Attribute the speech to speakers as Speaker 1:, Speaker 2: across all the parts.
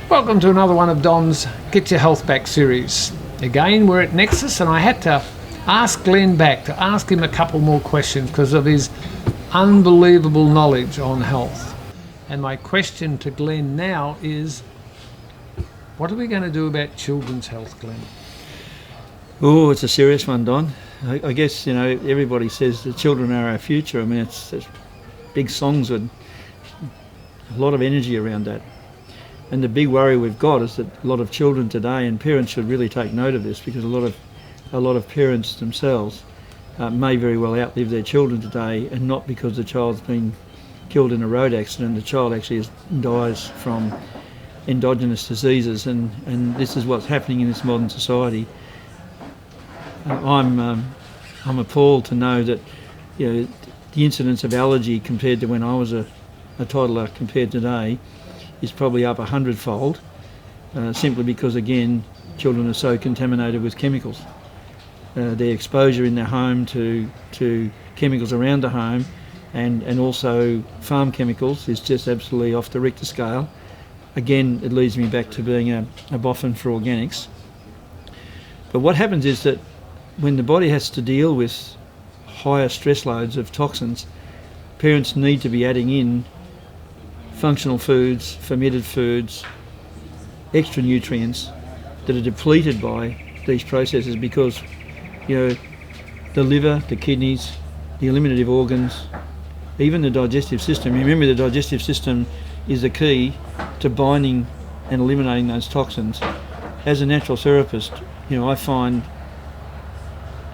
Speaker 1: Welcome to another one of Don's Get Your Health Back series. Again, we're at Nexus, and I had to ask Glenn back to ask him a couple more questions because of his unbelievable knowledge on health. And my question to Glenn now is, what are we going to do about children's health, Glenn?
Speaker 2: Oh, it's a serious one, Don. I guess, everybody says the children are our future. I mean, it's big songs with a lot of energy around that. And the big worry we've got is that a lot of children today, and parents should really take note of this, because a lot of parents themselves may very well outlive their children today, and not because the child's been killed in a road accident. The child actually dies from endogenous diseases, and this is what's happening in this modern society. I'm appalled to know that the incidence of allergy compared to when I was a toddler compared today is probably up 100-fold, simply because, again, children are so contaminated with chemicals. Their exposure in their home to chemicals around the home and also farm chemicals is just absolutely off the Richter scale. Again, it leads me back to being a boffin for organics. But what happens is that when the body has to deal with higher stress loads of toxins, parents need to be adding in functional foods, fermented foods, extra nutrients that are depleted by these processes, because the liver, the kidneys, the eliminative organs, even the digestive system. Remember, the digestive system is the key to binding and eliminating those toxins. As a natural therapist, I find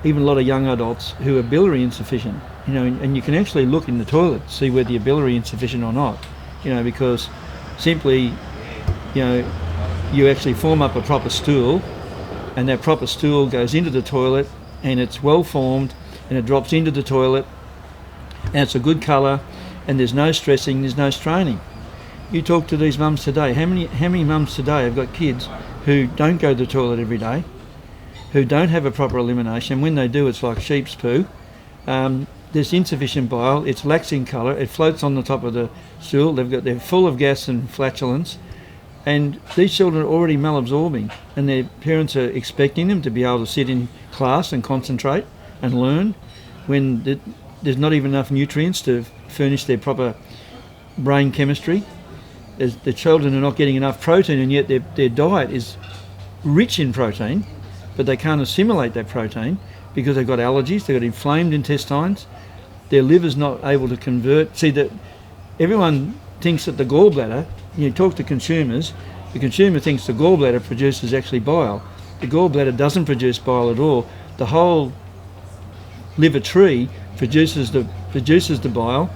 Speaker 2: even a lot of young adults who are biliary insufficient, and you can actually look in the toilet to see whether you're biliary insufficient or not, because simply, you actually form up a proper stool, and that proper stool goes into the toilet, and it's well formed, and it drops into the toilet, and it's a good colour, and there's no stressing, there's no straining. You talk to these mums today, how many mums today have got kids who don't go to the toilet every day, who don't have a proper elimination? When they do, it's like sheep's poo. There's insufficient bile, it's lax in colour, it floats on the top of the stool, they're full of gas and flatulence, and these children are already malabsorbing, and their parents are expecting them to be able to sit in class and concentrate and learn when there's not even enough nutrients to furnish their proper brain chemistry. The children are not getting enough protein, and yet their diet is rich in protein, but they can't assimilate that protein because they've got allergies, they've got inflamed intestines, their liver's not able to convert. See, that everyone thinks that the gallbladder, you talk to consumers, the consumer thinks the gallbladder produces actually bile. The gallbladder doesn't produce bile at all. The whole liver tree produces the bile.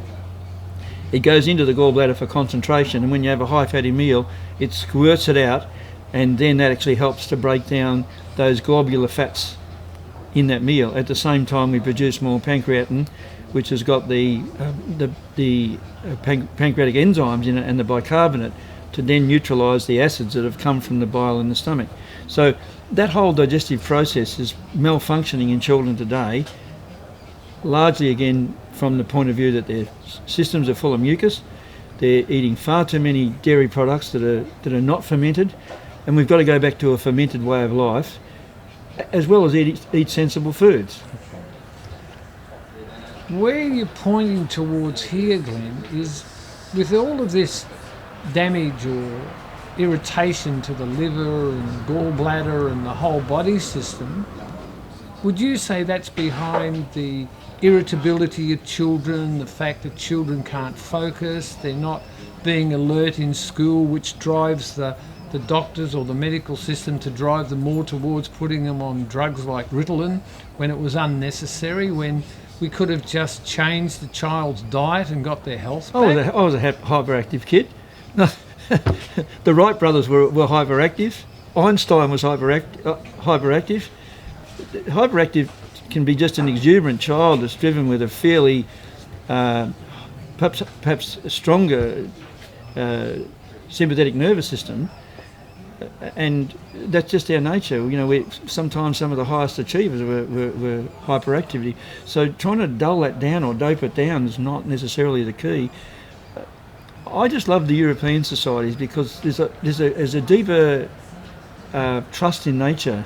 Speaker 2: It goes into the gallbladder for concentration, and when you have a high fatty meal, it squirts it out, and then that actually helps to break down those globular fats in that meal. At the same time, we produce more pancreatin, which has got the pancreatic enzymes in it and the bicarbonate to then neutralise the acids that have come from the bile in the stomach. So that whole digestive process is malfunctioning in children today, largely again from the point of view that their systems are full of mucus, they're eating far too many dairy products that are not fermented, and we've got to go back to a fermented way of life, as well as eat sensible foods.
Speaker 1: Where you're pointing towards here, Glenn, is with all of this damage or irritation to the liver and gallbladder and the whole body system, would you say that's behind the irritability of children, the fact that children can't focus, they're not being alert in school, which drives the doctors or the medical system to drive them more towards putting them on drugs like Ritalin when it was unnecessary, when we could have just changed the child's diet and got their health back?
Speaker 2: I was a hyperactive kid. The Wright brothers were hyperactive. Einstein was hyperactive. Hyperactive can be just an exuberant child that's driven with a fairly, perhaps stronger sympathetic nervous system, and that's just our nature. Sometimes some of the highest achievers were hyperactivity. So trying to dull that down or dope it down is not necessarily the key. I just love the European societies because there's a deeper trust in nature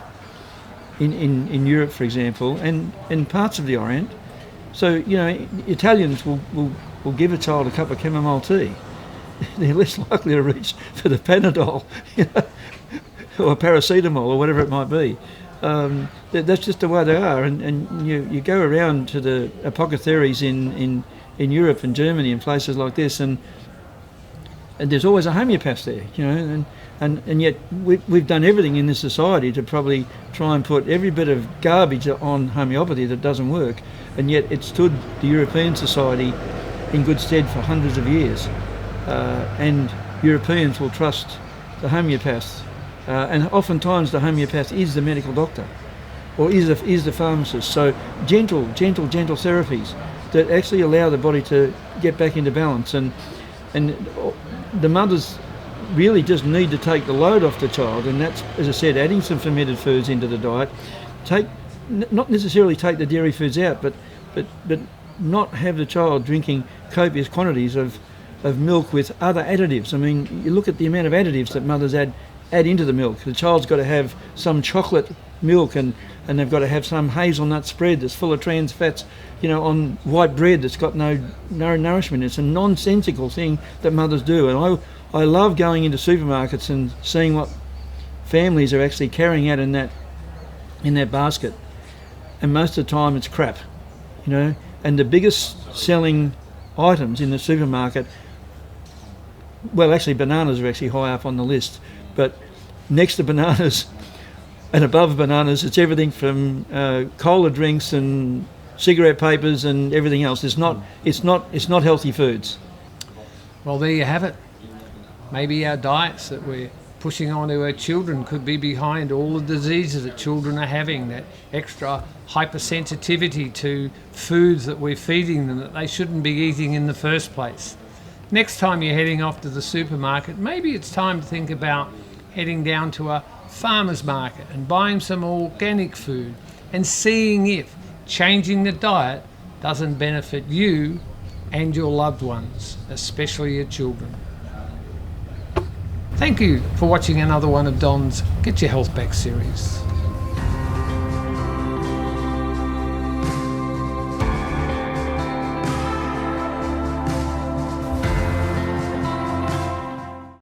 Speaker 2: in Europe, for example, and in parts of the Orient. So, you know, Italians will give a child a cup of chamomile tea. They're less likely to reach for the Panadol, you know, or paracetamol or whatever it might be. That's just the way they are. And you go around to the apothecaries in Europe and Germany and places like this, and there's always a homeopath there, you know, and yet we've done everything in this society to probably try and put every bit of garbage on homeopathy that doesn't work, and yet it stood the European society in good stead for hundreds of years. And Europeans will trust the homeopath, and oftentimes the homeopath is the medical doctor, or is the pharmacist. So gentle therapies that actually allow the body to get back into balance, and the mothers really just need to take the load off the child, and that's, as I said, adding some fermented foods into the diet. Not necessarily take the dairy foods out, but not have the child drinking copious quantities of milk with other additives. I mean, you look at the amount of additives that mothers add into the milk. The child's got to have some chocolate milk, and they've got to have some hazelnut spread that's full of trans fats, you know, on white bread that's got no nourishment. It's a nonsensical thing that mothers do, and I love going into supermarkets and seeing what families are actually carrying out in that basket, and most of the time it's crap, you know. And the biggest selling items in the supermarket, well, actually bananas are actually high up on the list, but next to bananas and above bananas, it's everything from cola drinks and cigarette papers and everything else. It's not healthy foods.
Speaker 1: Well, there you have it. Maybe our diets that we're pushing onto our children could be behind all the diseases that children are having, that extra hypersensitivity to foods that we're feeding them that they shouldn't be eating in the first place. Next time you're heading off to the supermarket, maybe it's time to think about heading down to a farmer's market and buying some organic food and seeing if changing the diet doesn't benefit you and your loved ones, especially your children. Thank you for watching another one of Don's Get Your Health Back series.